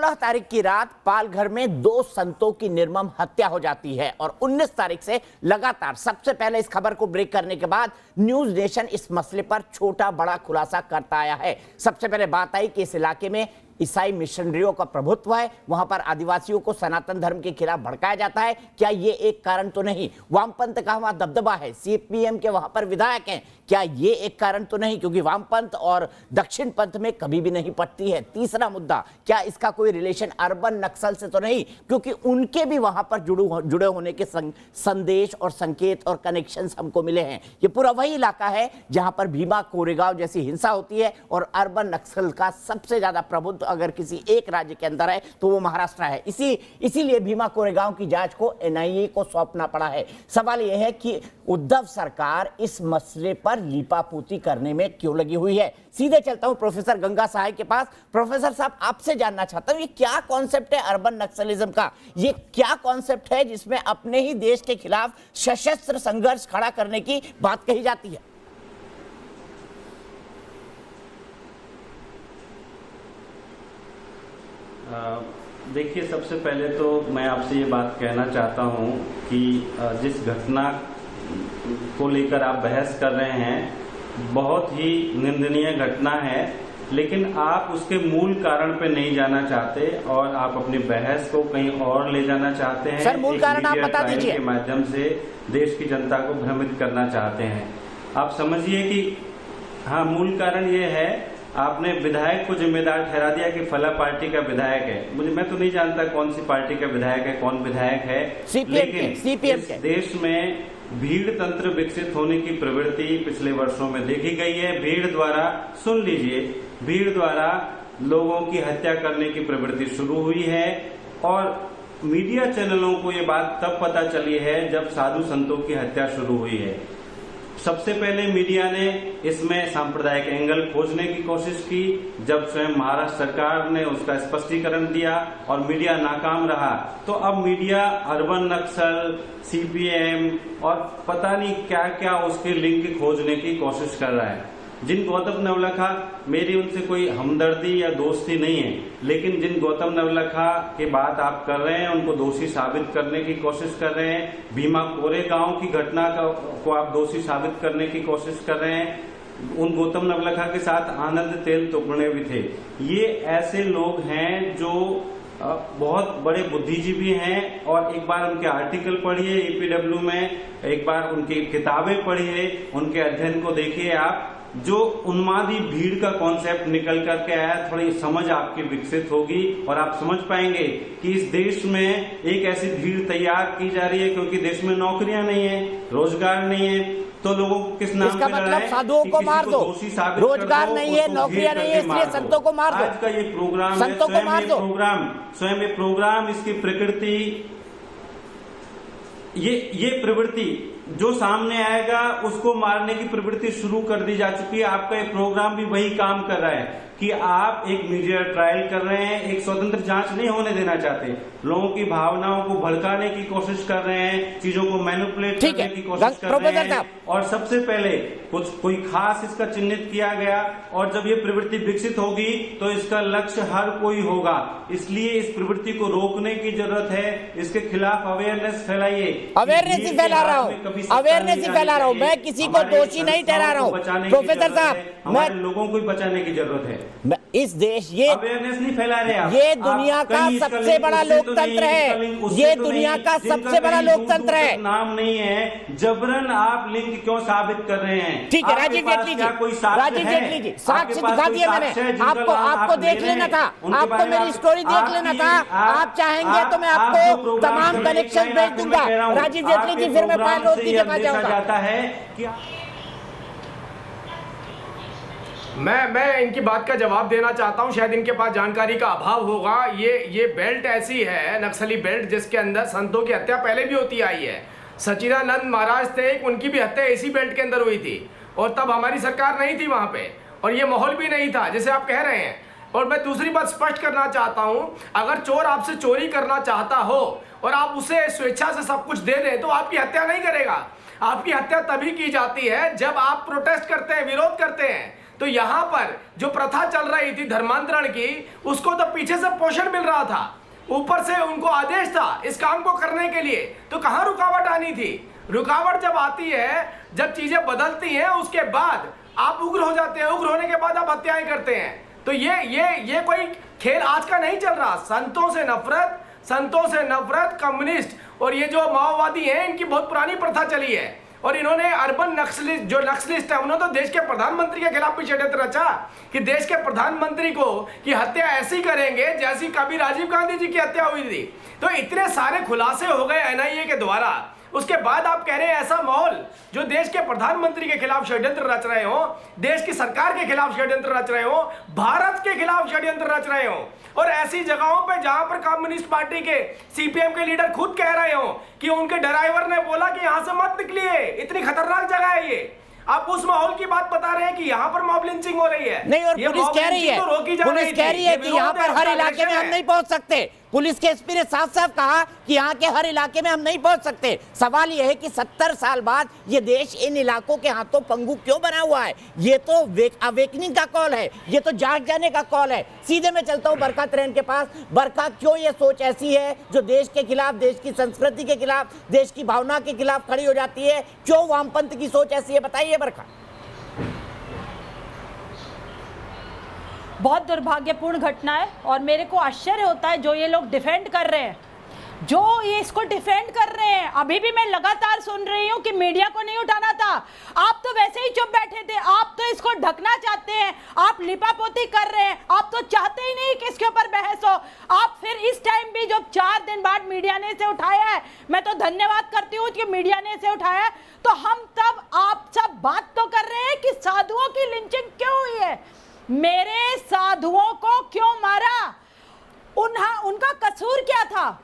16 तारीख की रात पालघर में 2 संतों की निर्मम हत्या हो जाती है और 19 तारीख से लगातार सबसे पहले इस खबर को ब्रेक करने के बाद न्यूज नेशन इस मसले पर छोटा बड़ा खुलासा करता आया है। सबसे पहले बात आई कि इस इलाके में ईसाई मिशनरियों का प्रभुत्व है, वहां पर आदिवासियों को सनातन धर्म के खिलाफ भड़काया जाता है। क्या ये एक कारण तो नहीं? वामपंथ का वहां दबदबा है, सीपीएम के वहां पर विधायक हैं, क्या ये एक कारण तो नहीं? क्योंकि वामपंथ और दक्षिण पंथ में कभी भी नहीं पटती है। तीसरा मुद्दा, क्या इसका कोई रिलेशन अर्बन नक्सल से तो नहीं? क्योंकि उनके भी वहां पर जुड़े होने के संदेश और संकेत और कनेक्शंस हमको मिले हैं। ये पूरा वही इलाका है जहां पर भीमा कोरेगांव जैसी हिंसा होती है और अर्बन नक्सल का सबसे ज्यादा प्रभुत्व अगर किसी एक राज्य के अंदर है तो वो महाराष्ट्र है। इसीलिए भीमा कोरेगांव की जांच को एनआईए को सौंपना पड़ा है। सवाल यह है कि उद्धव सरकार इस मसले पर लीपापोती करने में क्यों लगी हुई है? सीधे चलता हूं प्रोफेसर गंगा सहाय के पास। प्रोफेसर साहब, आपसे जानना चाहता हूं, ये क्या कॉन्सेप्ट है अर्बन नक्सलिज्म का? ये क्या कॉन्सेप्ट है जिसमें अपने ही देश के खिलाफ सशस्त्र संघर्ष खड़ा करने की बात कही जाती है? देखिए, सबसे पहले तो मैं आपसे ये बात कहना चाहता हूँ कि जिस घटना को लेकर आप बहस कर रहे हैं बहुत ही निंदनीय घटना है, लेकिन आप उसके मूल कारण पे नहीं जाना चाहते और आप अपनी बहस को कहीं और ले जाना चाहते हैं। सर, मूल कारण आप बता दीजिए। के माध्यम से देश की जनता को भ्रमित करना चाहते हैं। आप समझिए कि हाँ, मूल कारण ये है, आपने विधायक को जिम्मेदार ठहरा दिया कि फला पार्टी का विधायक है। मैं तो नहीं जानता कौन सी पार्टी का विधायक है, कौन विधायक है, लेकिन इस देश में भीड़ तंत्र विकसित होने की प्रवृत्ति पिछले वर्षों में देखी गई है। भीड़ द्वारा, सुन लीजिए, भीड़ द्वारा लोगों की हत्या करने की प्रवृत्ति शुरू हुई है और मीडिया चैनलों को ये बात तब पता चली है जब साधु संतों की हत्या शुरू हुई है। सबसे पहले मीडिया ने इसमें सांप्रदायिक एंगल खोजने की कोशिश की, जब स्वयं महाराष्ट्र सरकार ने उसका स्पष्टीकरण दिया और मीडिया नाकाम रहा, तो अब मीडिया अर्बन नक्सल, सीपीएम और पता नहीं क्या क्या उसके लिंक खोजने की कोशिश कर रहा है। जिन गौतम नवलखा, मेरी उनसे कोई हमदर्दी या दोस्ती नहीं है, लेकिन जिन गौतम नवलखा की बात आप कर रहे हैं उनको दोषी साबित करने की कोशिश कर रहे हैं। भीमा कोरेगांव की घटना को आप दोषी साबित करने की कोशिश कर रहे हैं। उन गौतम नवलखा के साथ आनंद तेल तुगड़े भी थे। ये ऐसे लोग हैं जो बहुत बड़े बुद्धिजीवी हैं और एक बार उनके आर्टिकल पढ़िए ईपीडब्ल्यू में, एक बार उनकी किताबें पढ़िए, उनके अध्ययन को देखिए आप। जो उन्मादी भीड़ का कॉन्सेप्ट निकल करके आया, थोड़ी समझ आपकी विकसित होगी और आप समझ पाएंगे कि इस देश में एक ऐसी भीड़ तैयार की जा रही है क्योंकि देश में नौकरियां नहीं है, रोजगार नहीं है, तो लोगों को किस नाम पे मतलब साधुओं को मार दो, रोजगार नहीं है, नौकरियां नहीं है, इसलिए संतों को मार दो। आज का ये प्रोग्राम, संतों को मार दो। स्वयं ये प्रोग्राम, इसकी प्रकृति, ये प्रवृत्ति जो सामने आएगा उसको मारने की प्रवृत्ति शुरू कर दी जा चुकी है। आपका ये प्रोग्राम भी वही काम कर रहा है कि आप एक मीडिया ट्रायल कर रहे हैं, एक स्वतंत्र जांच नहीं होने देना चाहते, लोगों की भावनाओं को भड़काने की कोशिश कर रहे हैं, चीजों को मैनिपुलेट करने की कोशिश कर रहे हैं। और सबसे पहले कोई खास इसका चिन्हित किया गया और जब ये प्रवृत्ति विकसित होगी तो इसका लक्ष्य हर कोई होगा। इसलिए इस प्रवृत्ति को रोकने की जरूरत है, इसके खिलाफ अवेयरनेस फैलाइए। अवेयरनेस ही फैला रहा हूँ, अवेयरनेस ही फैला रहा हूँ, मैं किसी को दोषी नहीं ठहरा रहा हूँ। प्रोफेसर साहब, हमारे लोगों को बचाने की जरूरत है। इस देश, ये अवेयरनेस नहीं फैला रहे आप। ये दुनिया का सबसे बड़ा लोकतंत्र है, ये दुनिया का सबसे बड़ा लोकतंत्र है। नाम नहीं है, जबरन आप लिंक क्यों साबित कर रहे हैं? ठीक है राजीव जेटली जी, राजीव जेटली जी, साक्ष्य दिखा दिया मैंने आपको देख लेना था, आपको मेरी स्टोरी देख लेना था। आप चाहेंगे तो मैं आपको तमाम कनेक्शन भेज दूंगा। राजीव जेटली जी, फिर मैं फाइल रोज की जगह जाऊंगा। मैं इनकी बात का जवाब देना चाहता हूं, शायद इनके पास जानकारी का अभाव होगा। ये बेल्ट ऐसी है, नक्सली बेल्ट, जिसके अंदर संतों की हत्या पहले भी होती आई है। सच्चिदानंद महाराज थे, उनकी भी हत्या इसी बेल्ट के अंदर हुई थी और तब हमारी सरकार नहीं थी वहां पे और ये माहौल भी नहीं था जैसे आप कह रहे हैं। और मैं दूसरी बात स्पष्ट करना चाहता हूं, अगर चोर आपसे चोरी करना चाहता हो और आप उसे स्वेच्छा से सब कुछ दे दें तो आपकी हत्या नहीं करेगा। आपकी हत्या तभी की जाती है जब आप प्रोटेस्ट करते हैं, विरोध करते हैं, तो यहाँ पर जो प्रथा चल रही थी धर्मांतरण की, उसको तो पीछे से पोषण मिल रहा था, ऊपर से उनको आदेश था इस काम को करने के लिए, तो कहाँ रुकावट आनी थी? रुकावट जब आती है, जब चीजें बदलती हैं, उसके बाद आप उग्र हो जाते हैं, उग्र होने के बाद आप हत्याएं करते हैं। तो ये कोई खेल आज का नहीं चल रहा। संतों से नफरत कम्युनिस्ट और ये जो माओवादी हैं, इनकी बहुत पुरानी प्रथा चली है। और इन्होंने अर्बन नक्सलिस्ट है, उन्होंने तो देश के प्रधानमंत्री के खिलाफ भी षड्यंत्र रचा कि देश के प्रधानमंत्री को की हत्या ऐसी करेंगे जैसी कभी राजीव गांधी जी की हत्या हुई थी। तो इतने सारे खुलासे हो गए एनआईए के द्वारा, उसके बाद आप कह रहे हैं ऐसा माहौल जो देश के प्रधानमंत्री के खिलाफ षड्यंत्र रच रहे हो, देश की सरकार के खिलाफ षड्यंत्र रच रहे हो, भारत के खिलाफ षड्यंत्र रच रहे हो। और ऐसी जगहों पे जहां पर कम्युनिस्ट पार्टी के सीपीएम के लीडर खुद कह रहे हो कि उनके ड्राइवर ने बोला कि यहां से मत निकलिए, इतनी खतरनाक जगह है ये। आप उस माहौल की बात बता रहे हैं कि यहाँ पर मॉब लिंचिंग हो रही है। नहीं, और पुलिस कह रही है, पुलिस कह रही है कि यहाँ पर हर इलाके में हम नहीं पहुंच सकते। पुलिस के एसपी ने साफ साफ कहा कि यहाँ के हर इलाके में हम नहीं पहुंच सकते। सवाल यह है कि 70 साल बाद ये देश इन इलाकों के हाथों पंगु क्यों बना हुआ है? ये तो अवेकनिंग का कॉल है, ये तो जाग जाने का कॉल है। सीधे मैं चलता हूँ बरखा तरेन के पास। बरखा, क्यों ये सोच ऐसी है जो देश के खिलाफ, देश की संस्कृति के खिलाफ, देश की भावना के खिलाफ खड़ी हो जाती है? क्यों वामपंथ की सोच ऐसी है, बताइए बरखा। बहुत दुर्भाग्यपूर्ण घटना है और मेरे को आश्चर्य होता है जो ये लोग डिफेंड कर रहे हैं, जो ये इसको डिफेंड कर रहे हैं। अभी भी मैं लगातार सुन रही हूँ कि मीडिया को नहीं उठाना था। आप तो वैसे ही चुप बैठे थे, आप तो इसको ढकना चाहते हैं, आप लिपापोती कर रहे हैं, आप तो चाहते ही नहीं कि इसके ऊपर बहस हो। आप फिर इस टाइम भी जब 4 दिन बाद मीडिया ने इसे उठाया है, मैं तो धन्यवाद करती हूँ कि मीडिया ने इसे उठाया है। तो हम तब आप सब बात तो कर रहे हैं कि साधुओं की लिंचिंग क्यों हुई है, मेरे साधुओं को क्यों मारा, उनका कसूर क्या था?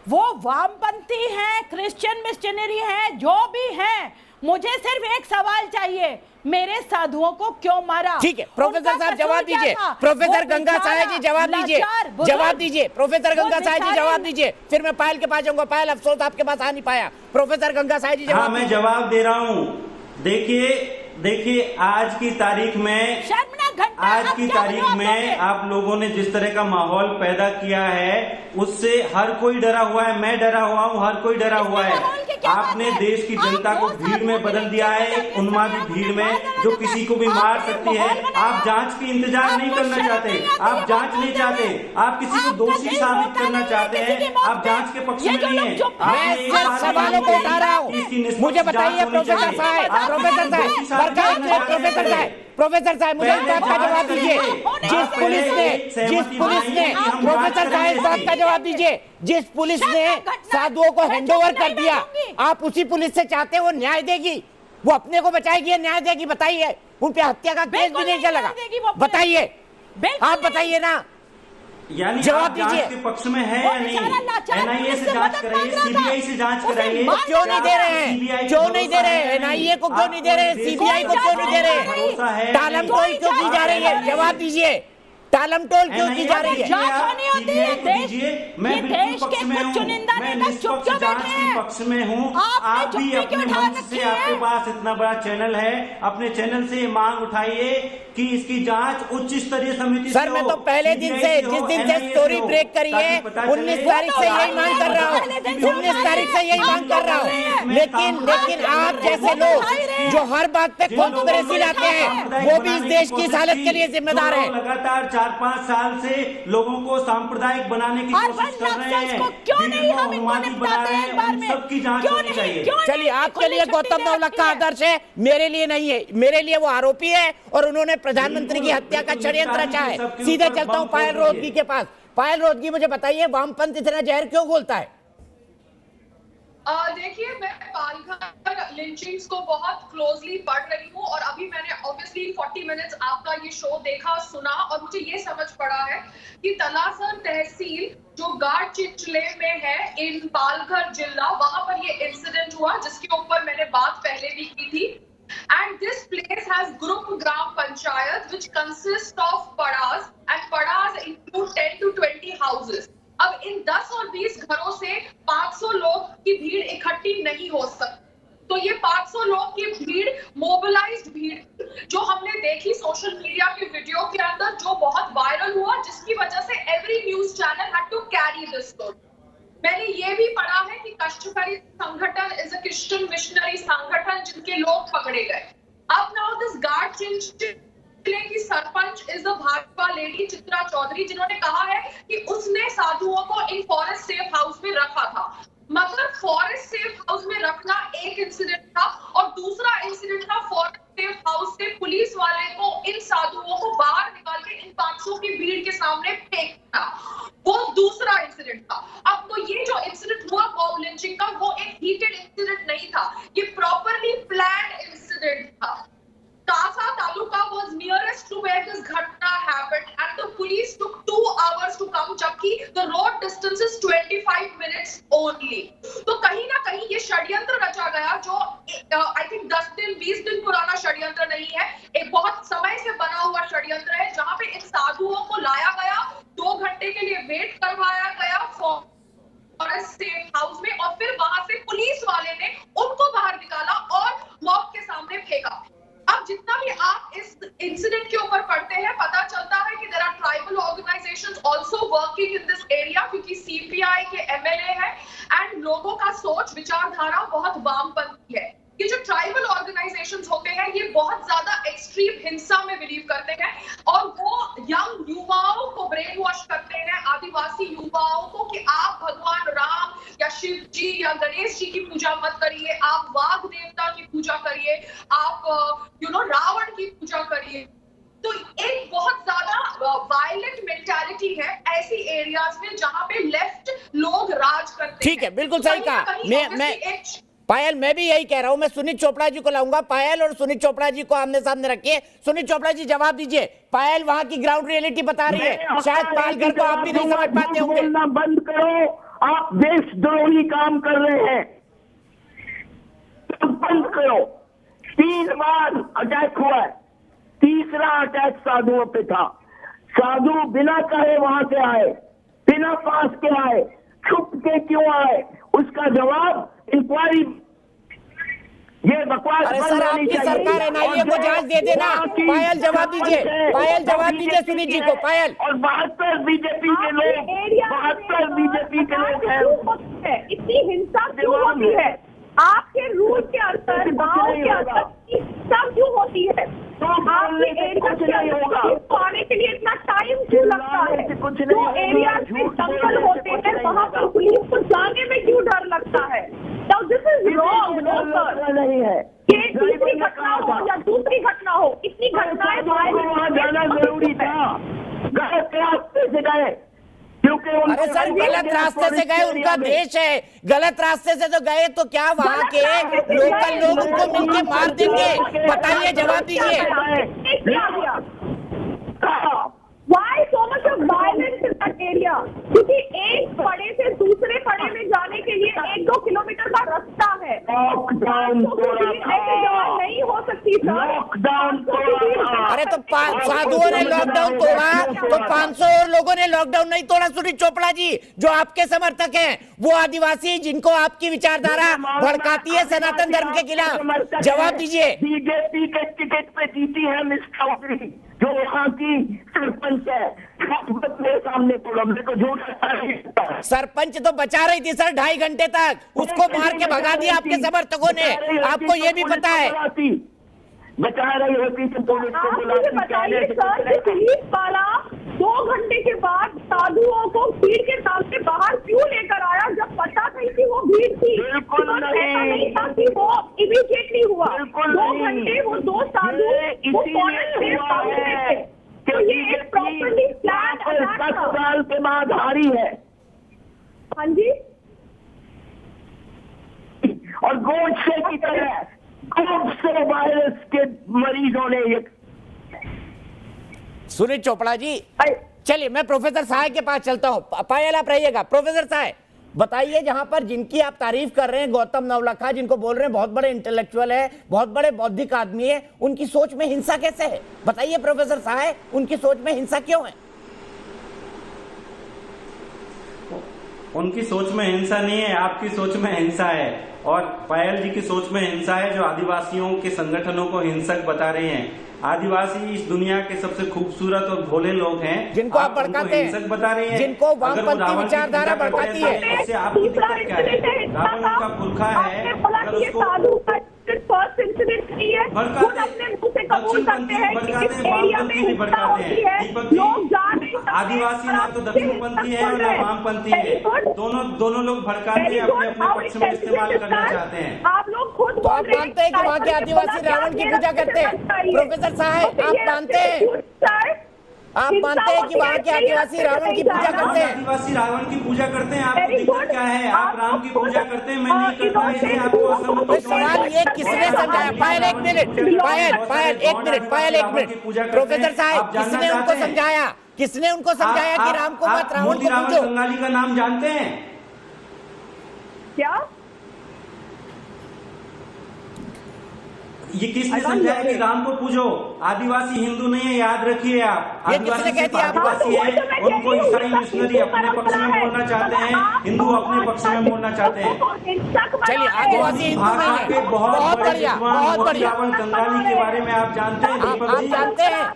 वो वामपंथी हैं, क्रिश्चियन मिशनरी हैं, जो भी हैं, मुझे सिर्फ एक सवाल चाहिए, मेरे साधुओं को क्यों मारा? ठीक है, प्रोफेसर साहब जवाब दीजिए। प्रोफेसर गंगा साहेब जी जवाब दीजिए, जवाब दीजिए। प्रोफेसर गंगा साहेब जी जवाब दीजिए, फिर मैं पायल के पास जाऊंगा। पायल, अफसोस आपके पास आ नहीं पाया। प्रोफेसर गंगा साहेब जी जवाब। हाँ, मैं जवाब दे रहा हूँ। देखिए आज की तारीख में आप लोगों ने जिस तरह का माहौल पैदा किया है, उससे हर कोई डरा हुआ है। मैं डरा हुआ हूँ, हर कोई डरा हुआ है। आपने देश की जनता को भीड़ में बदल दिया है, एक उन्मादी भीड़ में जो किसी को भी मार सकती है। आप जांच की इंतजार नहीं करना चाहते, आप जांच नहीं चाहते, आप किसी को दोषी साबित करना चाहते हैं, आप जांच के पक्ष में नहीं है। मैं सवालों को उठा रहा हूँ, मुझे बताइए प्रोफेसर साहब, प्रोफेसर साहब मुझे इस बात का जवाब दीजिए। जिस पुलिस ने प्रोफेसर साहब इस बात का जवाब दीजिए, जिस पुलिस ने साधुओं को हैंडओवर कर दिया, आप उसी पुलिस से चाहते हैं वो न्याय देगी, वो अपने को बचाएगी या न्याय देगी? बताइए। उन पे हत्या का केस भी नहीं चलेगा, बताइए, आप बताइए ना, यानी जवाब दीजिए। के पक्ष में है या नहीं? एनआईए से जांच कराइए, सीबीआई से जांच कराइए। क्यों नहीं दे रहे हैं? क्यों नहीं दे रहे हैं? एनआईए को क्यों नहीं दे रहे हैं? सीबीआई को क्यों नहीं दे रहे हैं? टालमटोल क्यों की जा रही है? जवाब दीजिए। टालमटोल क्यों की जा रही है? जांच होनी होती है। देश के कुछ चुनिंदा नेता चुप क्यों बैठे हैं? पक्ष में हूँ। आप भी अपने मंच से, आपके पास इतना बड़ा चैनल है, अपने चैनल से मांग उठाइए कि इसकी जांच उच्च स्तरीय समिति। सर, मैं तो पहले दिन से, जिस दिन से स्टोरी ब्रेक करी है, 19 तारीख से यही मांग कर रहा हूँ, 19 तारीख से यही मांग कर रहा हूँ। लेकिन आप जैसे लोग जो हर बात पे कॉन्स्पिरेसी लाते हैं, वो भी इस देश की इस हालत के लिए जिम्मेदार है। लगातार 4-5 साल से लोगों को सांप्रदायिक बनाने की कोशिश कर रहे हैं, बना रहे हैं, उन सबकी जांच होनी चाहिए। चलिए, आपके लिए गौतम नवलखा आदर्श है, मेरे लिए नहीं है। मेरे लिए वो आरोपी है और उन्होंने प्रधानमंत्री की हत्या का षड्यंत्र रचा है। सीधे चलता हूँ पायल रोहतगी के पास। पायल रोहतगी, मुझे बताइए, वामपंथ इतना जहर क्यों घोलता है? देखिए, मैं पालघर लिंचिंग्स को बहुत क्लोजली पढ़ रही हूँ और अभी मैंने ऑब्वियसली 40 मिनट्स आपका ये शो देखा, सुना और मुझे ये समझ पड़ा है कि तलासर तहसील जो गाढ़ चिंचले में है इन पालघर जिला, वहां पर ये इंसिडेंट हुआ जिसके ऊपर मैंने बात पहले भी की थी। And this place has group gram panchayat which consists of padas and padas include 10 to 20 houses. अब इन 10 और 20 घरों से 500 लोग की भीड़ इकट्ठी नहीं हो सकती। तो ये 500 लोग की भीड़, मोबिलाइज्ड भीड़ जो हमने देखी सोशल मीडिया के वीडियो के अंदर, जो बहुत वायरल हुआ, जिसकी वजह से every news channel had to carry this story. मैंने ये भी पढ़ा है कि कष्टकरी संगठन इज अ क्रिश्चियन मिशनरी संगठन जिनके लोग पकड़े गए। अब नाउ दिस गार्ड चेंज की sarpanch is a Bhajpa lady Chitra Chaudhary, जिन्होंने कहा है कि उसने साधुओं को इन फॉरेस्ट सेफ हाउस में रखा था। मगर फॉरेस्ट सेफ हाउस में रखना एक इंसिडेंट था और दूसरा इंसिडेंट था फॉरेस्ट सेफ हाउस से पुलिस वाले को इन साधुओं को बाहर निकाल के इन 500 की भीड़ के सामने फेंकना, वो दूसरा इंसिडेंट था। अब तो ये जो इंसिडेंट हुआ मॉब लिंचिंग का, वो एक हीटेड इंसिडेंट नहीं था, ये प्रॉपरली प्लान्ड इंसिडेंट था। Kasa Taluka was nearest to where this ghatna happened and the police took 2 hours to come, जबकि the road distance is 25 minutes only। तो कहीं ना कहीं ये षड्यंत्र रचा गया, जो I think 10 दिन 20 दिन पुराना षड्यंत्र नहीं है, एक बहुत समय से बना हुआ षड्यंत्र है, जहां पे इन साधुओं को लाया गया, 2 घंटे के लिए वेट करवाया गया फॉरेस्ट सेफ हाउस में और फिर वहां से पुलिस वाले ने उनको बाहर निकाला और मॉब के सामने फेंका। अब जितना भी आप इस इंसिडेंट के ऊपर पढ़ते हैं, पता चलता है कि there are tribal organisations also working in this area, क्योंकि सीपीआई के एमएलए है एंड लोगों का सोच विचारधारा बहुत वामपंथी है। ये जो ट्राइबल ऑर्गेनाइजेशंस होते हैं, ये बहुत ज्यादा एक्सट्रीम हिंसा में बिलीव करते हैं और वो यंग युवाओं को ब्रेन वॉश करते हैं, आदिवासी युवाओं को, कि आप भगवान राम या शिव जी या गणेश जी की पूजा मत करिए, आप वाघ देवता की पूजा करिए, आप रावण की पूजा करिए। तो एक बहुत ज्यादा वायलेंट मेंटालिटी है ऐसी एरियाज में जहां पे लेफ्ट लोग राज करते हैं। ठीक है, बिल्कुल सही कहा। मैं पायल, मैं भी यही कह रहा हूं। मैं सुनीत चोपड़ा जी को लाऊंगा। पायल और सुनीत चोपड़ा जी को आमने सामने रखिए। सुनीत चोपड़ा जी जवाब दीजिए। पायल वहां की ग्राउंड रियलिटी बता रही है, शायद पालघर को आप भी नहीं समझ पाते होंगे। बोलना बंद करो, आप देशद्रोही काम कर रहे हैं, बंद करो। 3 बार अटैक हुआ है, तीसरा अटैक साधुओं पे था। साधु बिना कहे वहां से आए, बिना पास के आए, छुप के क्यों आए, उसका जवाब इंक्वायरी, ये बकवास। अरे सर, आपकी सरकार एनआईए को जांच दे देना। पायल जवाब दीजिए, पायल जवाब दीजिए सुनीत जी को। पायल, और 72 बीजेपी के लोग, 72 बीजेपी के लोग हैं। इतनी हिंसा क्यों होती है आपके रूल के अंदर, गाँव के अंदर सब क्यों होती है? तो आपके एरिया आने के लिए इतना टाइम क्यों लगता है? जो एरिया में दंगल होते हैं वहाँ पर पुलिस को जाने में क्यों डर लगता है? तो this is wrong. No sir, नहीं है ये तीसरी घटना हो या दूसरी घटना हो, इतनी घटनाएं वहाँ जाना जरूरी था। गलत रास्ते से गए, क्योंकि अरे सर गलत रास्ते से गए, उनका देश है, गलत रास्ते से तो गए, तो क्या वहाँ के लोकल लोग उनको मिलके मार देंगे? बताइए, जवाब दीजिए। Why so much of violence in that area? क्योंकि एक पड़े से दूसरे पड़े में जाने के लिए 1-2 किलोमीटर का रास्ता है। लॉकडाउन नहीं हो सकती सर, लॉकडाउन। अरे तो साधुओं ने लॉकडाउन तोड़ा, तो 500 और लोगों ने लॉकडाउन नहीं तोड़ा। सुनीत चोपड़ा जी, जो आपके समर्थक हैं, वो आदिवासी जिनको आपकी विचारधारा भड़काती है सनातन धर्म के खिलाफ, जवाब दीजिए। बीजेपी के टिकट पे जीती है मिस चौधरी, जो वहाँ की सरपंच है। मेरे सामने तो झूठ सरपंच तो बचा रही थी सर 2.5 घंटे तक, उसको मार के भगा दिया आपके समर्थकों ने, आपको ये भी पता है। बचा रही होती तो पुलिस को बताइए सर, पुलिस वाला 2 घंटे के बाद साधुओं को भीड़ के सामने बाहर क्यों लेकर आया, जब पता था कि वो भीड़ थी? बिल्कुल नहीं था कि वो इमीडिएटली हुआ। 2 घंटे वो 2 साधु तो ये एक प्रॉपर्ली प्लान 10 साल के बाद हारी है। हाँ जी, और गोडसे की तरह गोडसे वायरस के मरीजों ने ये। सुनीत चोपड़ा जी, चलिए मैं प्रोफेसर साय के पास चलता हूं। पायल आप रहिएगा। प्रोफेसर साय, बताइए, जहां पर जिनकी आप तारीफ कर रहे हैं, गौतम नवलखा, जिनको बोल रहे हैं बहुत बड़े इंटेलेक्चुअल है, बहुत बड़े बौद्धिक आदमी है, उनकी सोच में हिंसा कैसे है? बताइए प्रोफेसर साय, उनकी सोच में हिंसा क्यों है? उनकी सोच में हिंसा नहीं है, आपकी सोच में हिंसा है। और पायल जी की सोच में हिंसा है, जो आदिवासियों के संगठनों को हिंसक बता रहे हैं। आदिवासी इस दुनिया के सबसे खूबसूरत और भोले लोग हैं, जिनको आप भड़काते हैं, हिंसक बता रहे हैं, जिनको वामपंथी विचारधारा भड़काती है। इससे आपकी दिक्कत क्या है? रावण उनका पुरखा है, अगर उसको फर्स्ट इंसिडेंट नहीं है, खुद अपने मुंह से कबूल करते हैं कि इस एरिया में हिंसा होती है, लोग जा नहीं सकते। आदिवासी ना तो दक्षिणपंथी है और ना वामपंथी है, दोनों लोग भड़काते हैं, अपने अपने पक्ष में इस्तेमाल करना चाहते हैं। आप लोग खुद तो आप मानते हैं कि वहाँ के आदिवासी रावण की पूजा करते हैं? प्रोफेसर साहब, आप मानते हैं, आप मानते हैं कि वहाँ के आदिवासी रावण की पूजा करते हैं? आदिवासी रावण की पूजा करते हैं, आपको दिक्कत क्या है? आप राम की पूजा करते हैं, मैं नहीं करता, इसलिए आपको असहमत। तो सवाल ये किसने समझाया? पायल एक मिनट, पायल एक मिनट। प्रोफेसर साहब, किसने उनको समझाया? किसने उनको समझाया कि राम को मत, रावण को पूजो? बंगाली का नाम जानते हैं क्या? ये किसने समझाया कि राम को पूजो? आदिवासी हिंदू नहीं है, याद रखिए आप। आदिवासी सिर्फ आदिवासी है, उनको ईसाई मिशनरी अपने पक्ष में मोड़ना चाहते हैं, हिंदू अपने पक्ष में मोड़ना चाहते हैं। चलिए, आदिवासी हिंदू भाषा के बहुत बढ़िया, बहुत बढ़िया। रावण कंगाली के बारे में आप जानते हैं?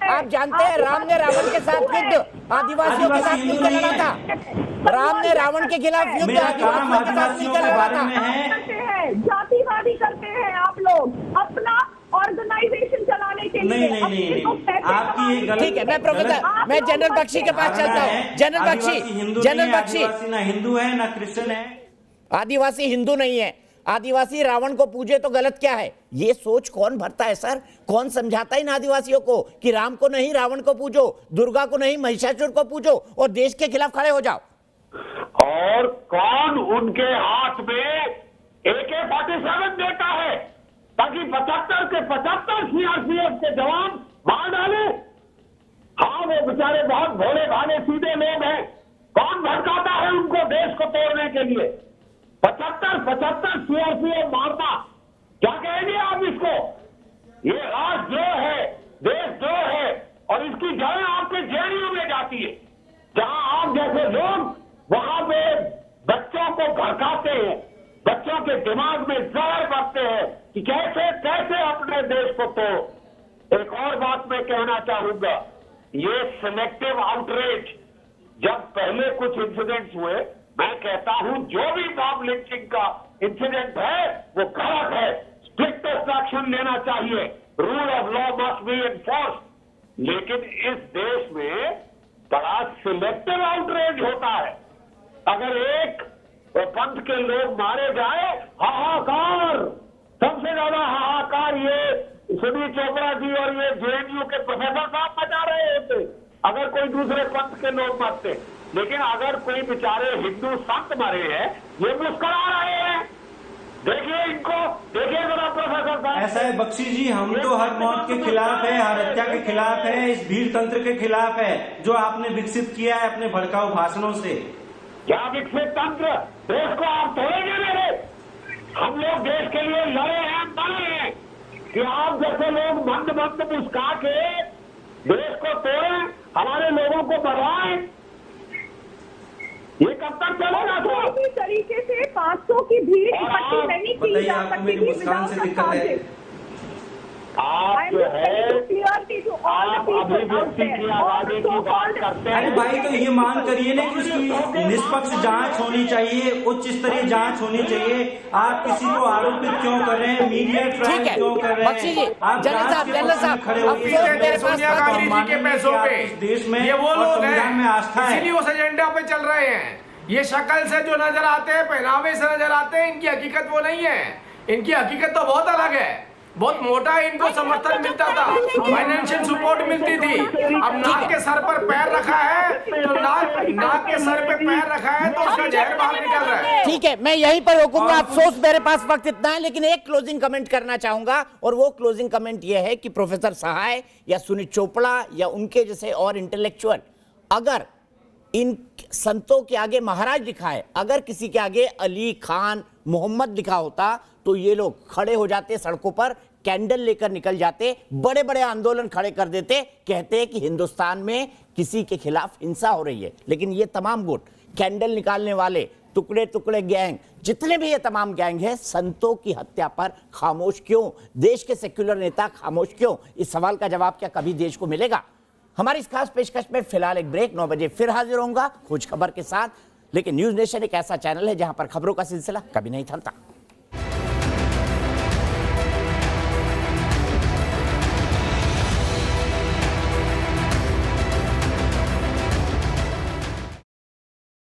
आप जानते हैं राम ने रावण के साथ युद्ध आदिवासियों के साथ मिलकर लड़ा था। राम ने रावण के खिलाफ युद्ध आदिवासियों के साथ मिलकर लड़ा था। जातिवादी करते हैं आप लोग अपना ऑर्गेनाइजेशन चलाने के लिए। नहीं, आपकी ये गलत। ठीक है, मैं जनरल बख्शी के पास चलता हूँ। जनरल बख्शी, आदिवासी ना हिंदू है ना क्रिश्चियन है। आदिवासी हिंदू नहीं है, आदिवासी रावण को पूजे तो गलत क्या है? ये सोच कौन भरता है सर? कौन समझाता है इन आदिवासियों को कि राम को नहीं रावण को पूजो, दुर्गा को नहीं महिषासुर को पूजो और देश के खिलाफ खड़े हो जाओ? और कौन उनके हाथ में AK-47 देता है ताकि 75 के 75 CRPF के जवान मार डाले? हाँ, वो बेचारे बहुत भोले भाले सीधे लोग हैं। कौन भड़काता है उनको देश को तोड़ने के लिए? 75 CRPF मारना, क्या कहेंगे आप इसको? ये राष्ट्रद्रोह है, देशद्रोह है, और इसकी जड़ें आपके जेडीयू में जाती है, जहां आप जैसे लोग वहां पे बच्चों को भड़काते हैं, बच्चों के दिमाग में जहर भरते हैं कि कैसे कैसे अपने देश को तोड़। एक और बात मैं कहना चाहूंगा, ये सिलेक्टिव आउटरीच, जब पहले कुछ इंसिडेंट्स हुए, मैं कहता हूं जो भी मॉब लिंचिंग का इंसिडेंट है वो गलत है, स्ट्रिक्टेस्ट एक्शन लेना चाहिए, rule of law must be enforce. लेकिन इस देश में बड़ा सिलेक्टिव आउटरीच होता है। अगर एक पंथ के लोग मारे जाए, हाहाकार, सबसे ज्यादा हाहाकार ये सुनील चोपड़ा जी और ये JNU के प्रोफेसर साहब मचा रहे होते अगर कोई दूसरे पंथ के लोग मरते। लेकिन अगर कोई बेचारे हिंदू संत मरे हैं, ये मुस्कुरा रहे हैं। देखिए इनको, देखिए जरा प्रोफेसर साहब। ऐसा है बख्शी जी, हम तो हर मौत के खिलाफ है, हर हत्या के खिलाफ है, इस भीड़ तंत्र के खिलाफ है जो आपने विकसित किया है अपने भड़काऊ भाषणों से। क्या विकसित तंत्र? देश को आप तोड़ेंगे मेरे? हम लोग देश के लिए लड़े हैं, मरे हैं कि आप जैसे लोग मंद मंद मुस्का के देश को तोड़ें, हमारे लोगों को बढ़ाएं? ये कब तक चलेगा? कोई तरीके से 500 की भीड़ इकट्ठी नहीं की जा सकती थी मुस्कान से दिक्कत है। आप जो है आप अभिव्यक्ति की आजादी की बात करते हैं। अरे भाई, तो ये मान करिए ना कि उसकी निष्पक्ष जांच होनी चाहिए, उच्च स्तरीय जांच होनी चाहिए। आप किसी को आरोपित क्यों कर रहे हैं, मीडिया ट्रायल क्यों कर रहे हैं? आप जनरल साहब खड़े होकर सोनिया गांधी जी के पैसों पे देश में ये वो लोग संविधान में आस्था है, इसीलिए उस एजेंडा पे चल रहे हैं। ये शक्ल से जो नजर आते हैं, पहनावे से नजर आते हैं, इनकी हकीकत वो नहीं है। इनकी हकीकत तो बहुत अलग है। बहुत मोटा इनको समर्थन मिलता था, फाइनेंशियल सपोर्ट मिलती थी। अब नाक के सर पर पैर रखा है, तो नाक के सर पे पैर रखा है तो उसका जहर बाहर निकल रहा है। ठीक है, मैं यहीं पर रोकूंगा। अफसोस मेरे पास वक्त इतना है, लेकिन एक क्लोजिंग कमेंट करना चाहूंगा, और वो क्लोजिंग कमेंट ये है कि प्रोफेसर सहाय या सुनील चोपड़ा या उनके जैसे और इंटेलेक्चुअल अगर इन संतों के आगे महाराज लिखा है, अगर किसी के आगे अली खान मोहम्मद लिखा होता तो ये लोग खड़े हो जाते, सड़कों पर कैंडल लेकर निकल जाते, बड़े बड़े आंदोलन खड़े कर देते, कहते कि हिंदुस्तान में किसी के खिलाफ हिंसा हो रही है। लेकिन ये तमाम गुट कैंडल निकालने वाले, टुकड़े टुकड़े गैंग, जितने भी ये तमाम गैंग हैं, संतों की हत्या पर खामोश क्यों? देश के सेक्युलर नेता खामोश क्यों? इस सवाल का जवाब क्या कभी देश को मिलेगा? हमारी इस खास पेशकश में फिलहाल एक ब्रेक, 9 बजे फिर हाजिर होऊंगा खोज खबर के साथ। लेकिन न्यूज नेशन एक ऐसा चैनल है जहां पर खबरों का सिलसिला कभी नहीं थमता।